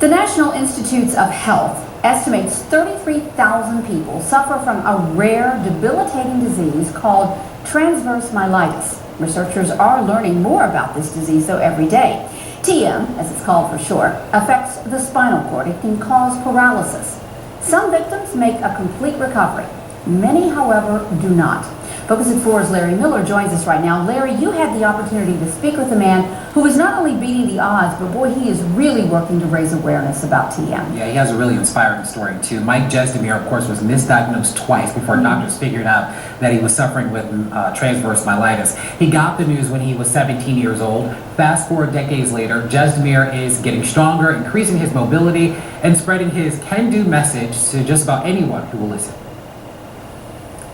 The National Institutes of Health estimates 33,000 people suffer from a rare, debilitating disease called transverse myelitis. Researchers are learning more about this disease, though, every day. TM, as it's called for short, affects the spinal cord. It can cause paralysis. Some victims make a complete recovery. Many, however, do not. Focus at 4's Larry Miller joins us right now. Larry, you had the opportunity to speak with a man who is not only beating the odds, but boy, he is really working to raise awareness about TM. Yeah, he has a really inspiring story too. Mike Jesdemir, of course, was misdiagnosed twice before doctors figured out that he was suffering with transverse myelitis. He got the news when he was 17 years old. Fast forward decades later, Jesdemir is getting stronger, increasing his mobility, and spreading his can-do message to just about anyone who will listen.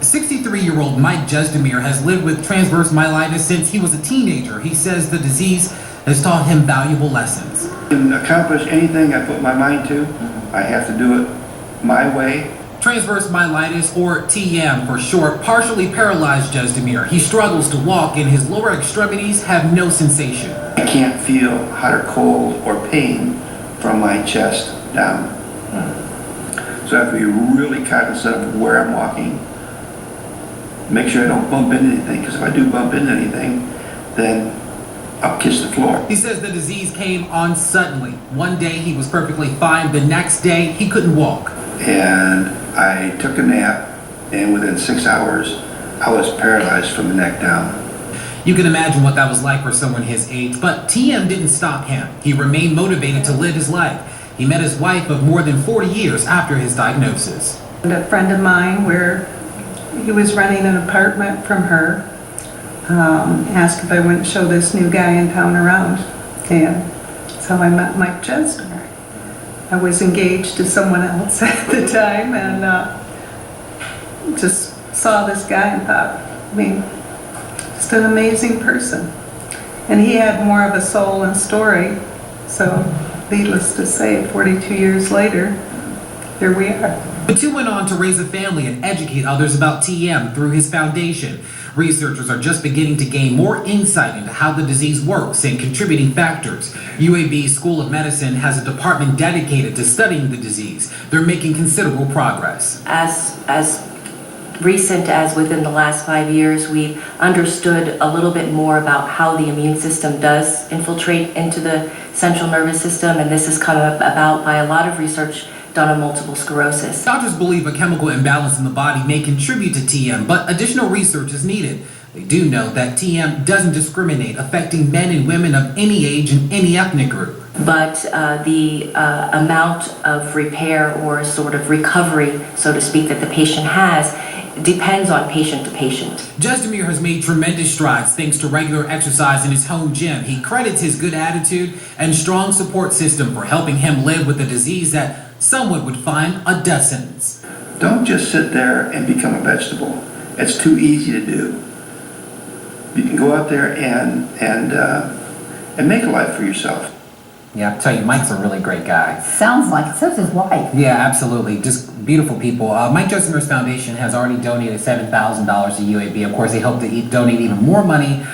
63-year-old Mike Jesdemir has lived with transverse myelitis since he was a teenager. He says the disease has taught him valuable lessons. To accomplish anything I put my mind to, I have to do it my way. Transverse myelitis, or TM for short, partially paralyzed Jesdemir. He struggles to walk and his lower extremities have no sensation. I can't feel hot or cold or pain from my chest down. So I have to be really cognizant of where I'm walking. Make sure I don't bump into anything, because if I do bump into anything, then I'll kiss the floor. He says the disease came on suddenly. One day he was perfectly fine. The next day he couldn't walk. And I took a nap, and within 6 hours, I was paralyzed from the neck down. You can imagine what that was like for someone his age, but TM didn't stop him. He remained motivated to live his life. He met his wife of more than 40 years after his diagnosis. A friend of mine, where he was renting an apartment from her, asked if I wouldn't show this new guy in town around, and so I met Mike Jesdemir. I was engaged to someone else at the time, and just saw this guy and thought, I mean, just an amazing person. And he had more of a soul and story, so needless to say, 42 years later, here we are. The two went on to raise a family and educate others about TM through his foundation. Researchers are just beginning to gain more insight into how the disease works and contributing factors. UAB's School of Medicine has a department dedicated to studying the disease. They're making considerable progress. As recent as within the last 5 years, we've understood a little bit more about how the immune system does infiltrate into the central nervous system, and this has come about by a lot of research done on multiple sclerosis. Doctors believe a chemical imbalance in the body may contribute to TM, but additional research is needed. They do know that TM doesn't discriminate, affecting men and women of any age and any ethnic group. But the amount of repair or sort of recovery, so to speak, that the patient has depends on patient to patient. Jesdemir has made tremendous strides thanks to regular exercise in his home gym. He credits his good attitude and strong support system for helping him live with a disease that someone would find a death sentence. Don't just sit there and become a vegetable. It's too easy to do. You can go out there and make a life for yourself. Yeah, I tell you, Mike's a really great guy. Sounds like it. So's his wife. Yeah, absolutely. Just beautiful people. Mike Jesdemir's foundation has already donated $7,000 to UAB. Of course, they hope to donate even more money.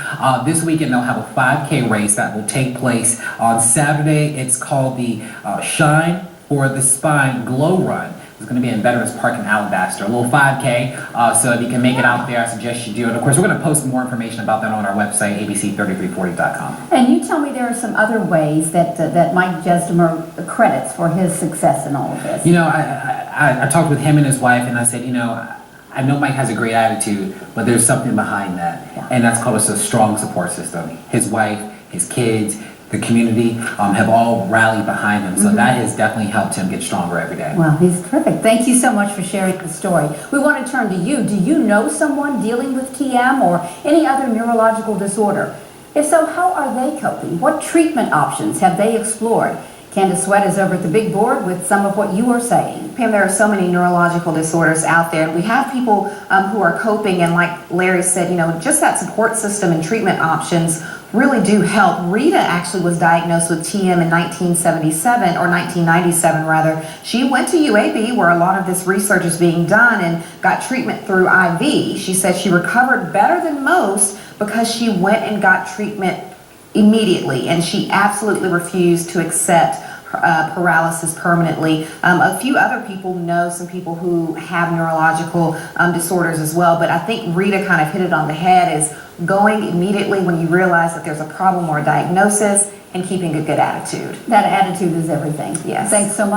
This weekend, they'll have a 5K race that will take place on Saturday. It's called the Shine for the Spine Glow Run. It's going to be in Veterans Park in Alabaster, a little 5K, so if you can make it out there, I suggest you do it. Of course, we're going to post more information about that on our website, abc3340.com. And you tell me there are some other ways that Mike Jesdemir credits for his success in all of this. You know, I talked with him and his wife, and I said, you know, I know Mike has a great attitude, but there's something behind that, and that's called a strong support system. His wife, his kids, the community have all rallied behind him, so that has definitely helped him get stronger every day. Well, he's terrific. Thank you so much for sharing the story. We want to turn to you. Do you know someone dealing with TM or any other neurological disorder? If so, how are they coping? What treatment options have they explored? Candace Sweat is over at the big board with some of what you are saying. Pam, there are so many neurological disorders out there. We have people who are coping, and like Larry said, you know, just that support system and treatment options really do help. Rita actually was diagnosed with TM in 1977, or 1997 rather. She went to UAB, where a lot of this research is being done, and got treatment through IV. She said she recovered better than most because she went and got treatment immediately, and she absolutely refused to accept paralysis permanently. A few other people know some people who have neurological disorders as well, but I think Rita kind of hit it on the head, is going immediately when you realize that there's a problem or a diagnosis and keeping a good attitude. That attitude is everything. Yes. Thanks so much.